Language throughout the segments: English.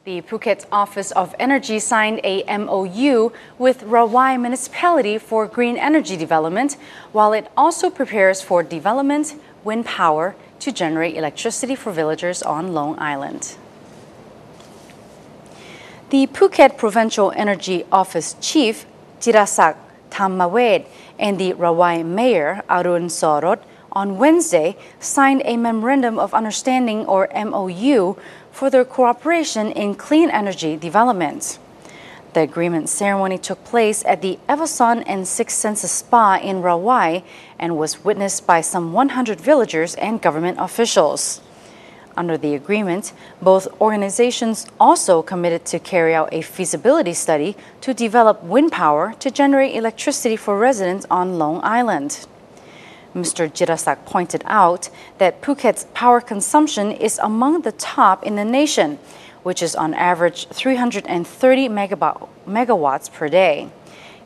The Phuket Office of Energy signed a MOU with Rawai Municipality for green energy development, while it also prepares for development wind power to generate electricity for villagers on Long Island. The Phuket Provincial Energy Office Chief Jirasak Thammawed and the Rawai Mayor Arun Sorot on Wednesday signed a Memorandum of Understanding or MOU for their cooperation in clean energy development. The agreement ceremony took place at the Everson and Six Senses Spa in Rawai and was witnessed by some 100 villagers and government officials. Under the agreement, both organizations also committed to carry out a feasibility study to develop wind power to generate electricity for residents on Long Island. Mr. Jirasak pointed out that Phuket's power consumption is among the top in the nation, which is on average 330 megawatts per day.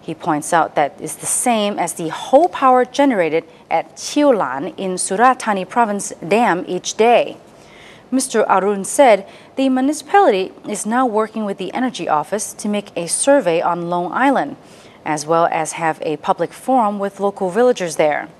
He points out that it's the same as the whole power generated at Chiu Lan in Surat Thani Province Dam each day. Mr. Arun said the municipality is now working with the Energy Office to make a survey on Long Island, as well as have a public forum with local villagers there.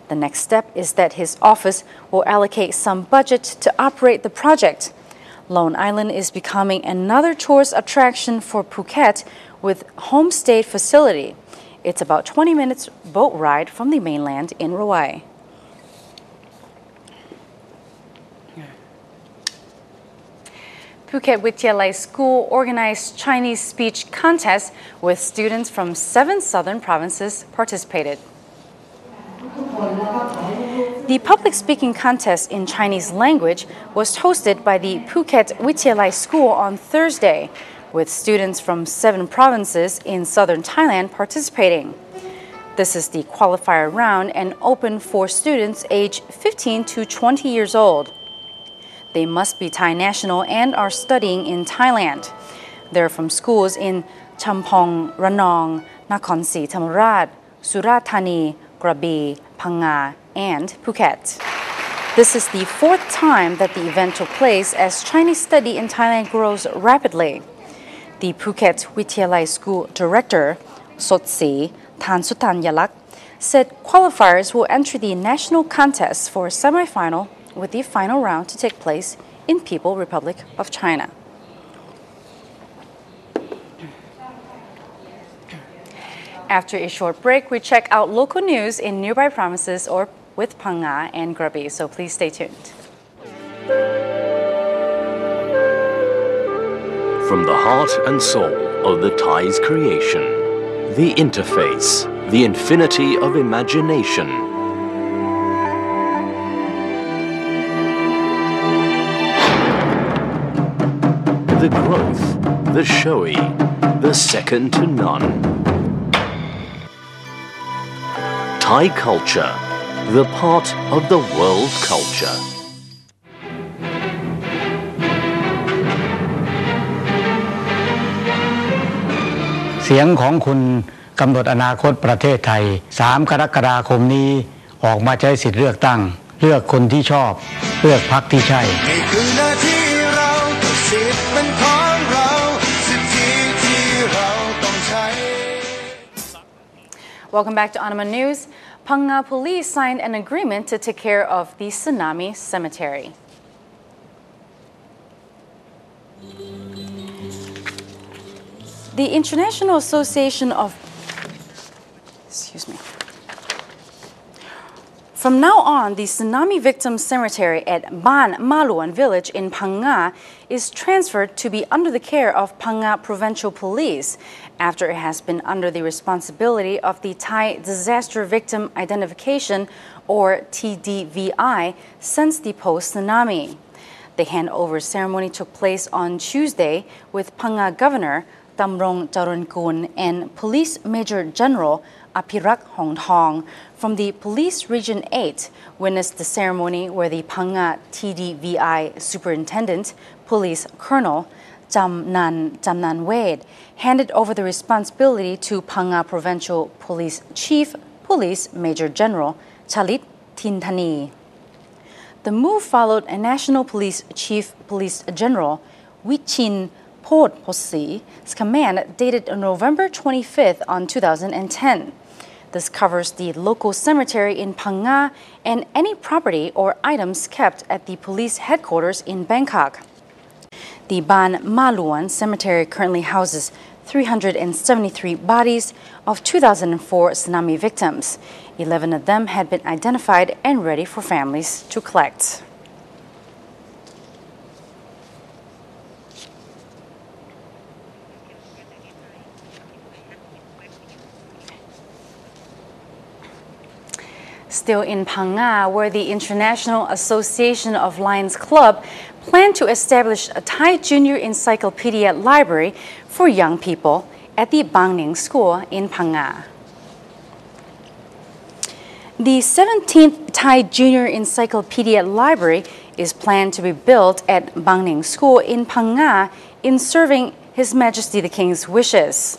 The next step is that his office will allocate some budget to operate the project. Long Island is becoming another tourist attraction for Phuket with homestay facility. It's about 20 minutes boat ride from the mainland in Rawai. Phuket Vidyalaya School organized Chinese speech contest with students from 7 southern provinces participated. The public speaking contest in Chinese language was hosted by the Phuket Vidyalaya School on Thursday, with students from 7 provinces in southern Thailand participating. This is the qualifier round and open for students aged 15 to 20 years old. They must be Thai national and are studying in Thailand. They're from schools in Champong, Ranong, Nakhon Si Thammarat, Surat Thani, Krabi, Phang-Nga, and Phuket. This is the 4th time that the event took place as Chinese study in Thailand grows rapidly. The Phuket Vidyalaya School Director, Sotsi Thansutanyalak, said qualifiers will enter the national contest for a semi-final with the final round to take place in People's Republic of China. After a short break, we check out local news in nearby provinces or with Phang-Nga and Krabi, so please stay tuned. From the heart and soul of the Thai's creation, the interface, the infinity of imagination. The growth, the showy, the second to none. Thai culture, the part of the world culture. เสียงของคุณกำหนดอนาคตประเทศไทย 3 กรกฎาคมนี้ออกมาใช้สิทธิ์เลือกตั้งเลือกคนที่ชอบเลือกพรรคที่ใช่ Welcome back to Andaman News. Phang-Nga police signed an agreement to take care of the Tsunami cemetery. The International Association of... From now on, the tsunami victim cemetery at Ban Maluan village in Phang-Nga is transferred to be under the care of Phang-Nga Provincial Police after it has been under the responsibility of the Thai Disaster Victim Identification or TDVI since the post-tsunami. The handover ceremony took place on Tuesday with Phang-Nga Governor Tamrong Charonkun and Police Major General Apirak Hongthong from the Police Region 8 witnessed the ceremony where the Phang-Nga TDVI Superintendent, Police Colonel Jamnan Wade handed over the responsibility to Phang-Nga Provincial Police Chief, Police Major General Chalit Thinthani. The move followed a National Police Chief Police General Wichin Podposi's command dated November 25th on 2010. This covers the local cemetery in Phang-Nga and any property or items kept at the police headquarters in Bangkok. The Ban Maluan cemetery currently houses 373 bodies of 2004 tsunami victims. 11 of them had been identified and ready for families to collect. Still in Phang-Nga, where the International Association of Lions Club planned to establish a Thai Junior Encyclopedia library for young people at the Bang Niang School in Phang-Nga. The 17th Thai Junior Encyclopedia Library is planned to be built at Bang Niang School in Phang-Nga in serving His Majesty the King's wishes.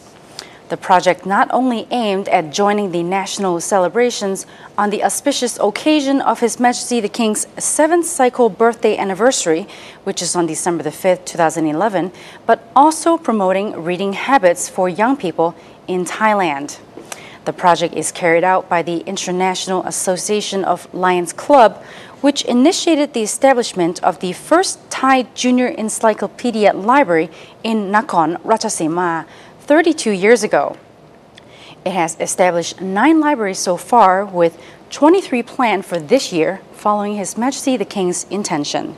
The project not only aimed at joining the national celebrations on the auspicious occasion of His Majesty the King's 7th cycle birthday anniversary, which is on December the 5th, 2011, but also promoting reading habits for young people in Thailand. The project is carried out by the International Association of Lions Club, which initiated the establishment of the first Thai Junior Encyclopedia Library in Nakhon Ratchasima 32 years ago. It has established 9 libraries so far, with 23 planned for this year, following His Majesty the King's intention.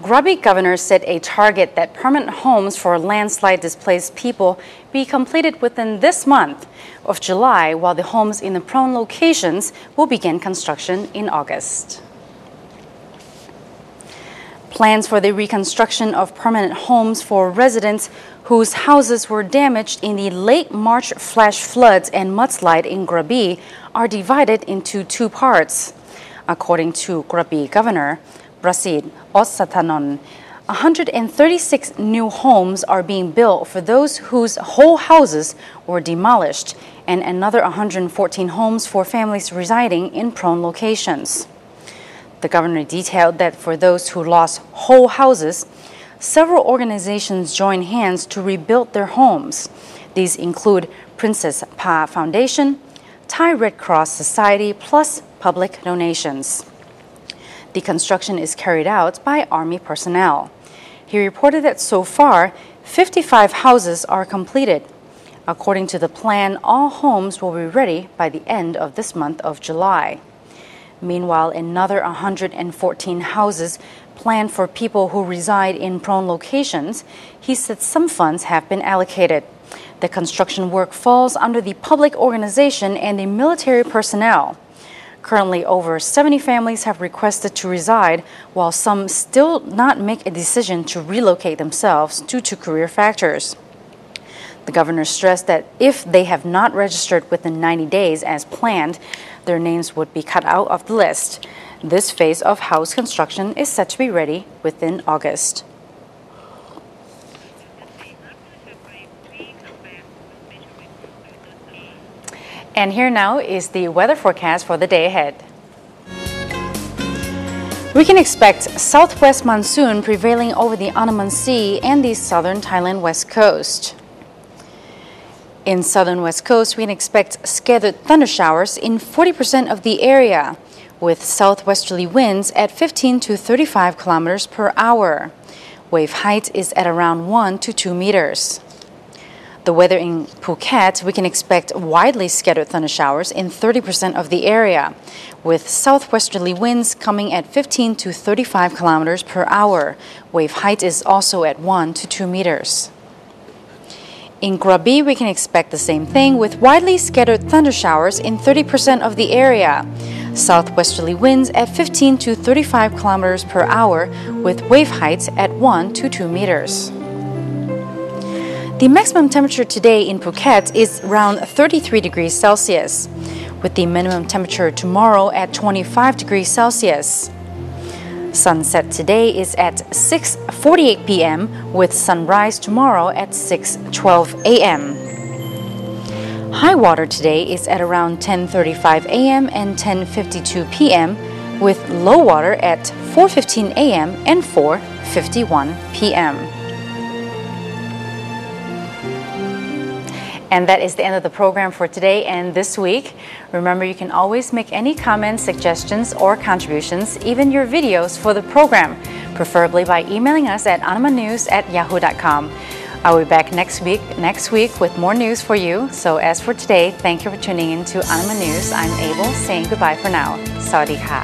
Krabi Governor set a target that permanent homes for landslide displaced people be completed within this month of July, while the homes in the prone locations will begin construction in August. Plans for the reconstruction of permanent homes for residents whose houses were damaged in the late March flash floods and mudslide in Krabi are divided into 2 parts. According to Krabi Governor Prasid Ossatanon, 136 new homes are being built for those whose whole houses were demolished, and another 114 homes for families residing in prone locations. The governor detailed that for those who lost whole houses, several organizations joined hands to rebuild their homes. These include Princess Pa Foundation, Thai Red Cross Society, plus public donations. The construction is carried out by Army personnel. He reported that so far, 55 houses are completed. According to the plan, all homes will be ready by the end of this month of July. Meanwhile, another 114 houses planned for people who reside in prone locations. He said some funds have been allocated. The construction work falls under the public organization and the military personnel. Currently, over 70 families have requested to reside, while some still not make a decision to relocate themselves due to career factors. The governor stressed that if they have not registered within 90 days as planned, their names would be cut out of the list. This phase of house construction is set to be ready within August. And here now is the weather forecast for the day ahead. We can expect southwest monsoon prevailing over the Andaman Sea and the southern Thailand west coast. In southern west coast, we can expect scattered thundershowers in 40% of the area, with southwesterly winds at 15 to 35 kilometers per hour. Wave height is at around 1 to 2 meters. The weather in Phuket, we can expect widely scattered thundershowers in 30% of the area, with southwesterly winds coming at 15 to 35 kilometers per hour. Wave height is also at 1 to 2 meters. In Krabi, we can expect the same thing, with widely scattered thundershowers in 30% of the area. Southwesterly winds at 15 to 35 kilometers per hour, with wave heights at 1 to 2 meters. The maximum temperature today in Phuket is around 33 degrees Celsius, with the minimum temperature tomorrow at 25 degrees Celsius. Sunset today is at 6:48 p.m. with sunrise tomorrow at 6:12 a.m. High water today is at around 10:35 a.m. and 10:52 p.m. with low water at 4:15 a.m. and 4:51 p.m. And that is the end of the program for today and this week. Remember, you can always make any comments, suggestions, or contributions, even your videos for the program, preferably by emailing us at andamannews@yahoo.com. I'll be back next week with more news for you. So as for today, thank you for tuning in to Andaman News. I'm Abel saying goodbye for now. Sawadee ka.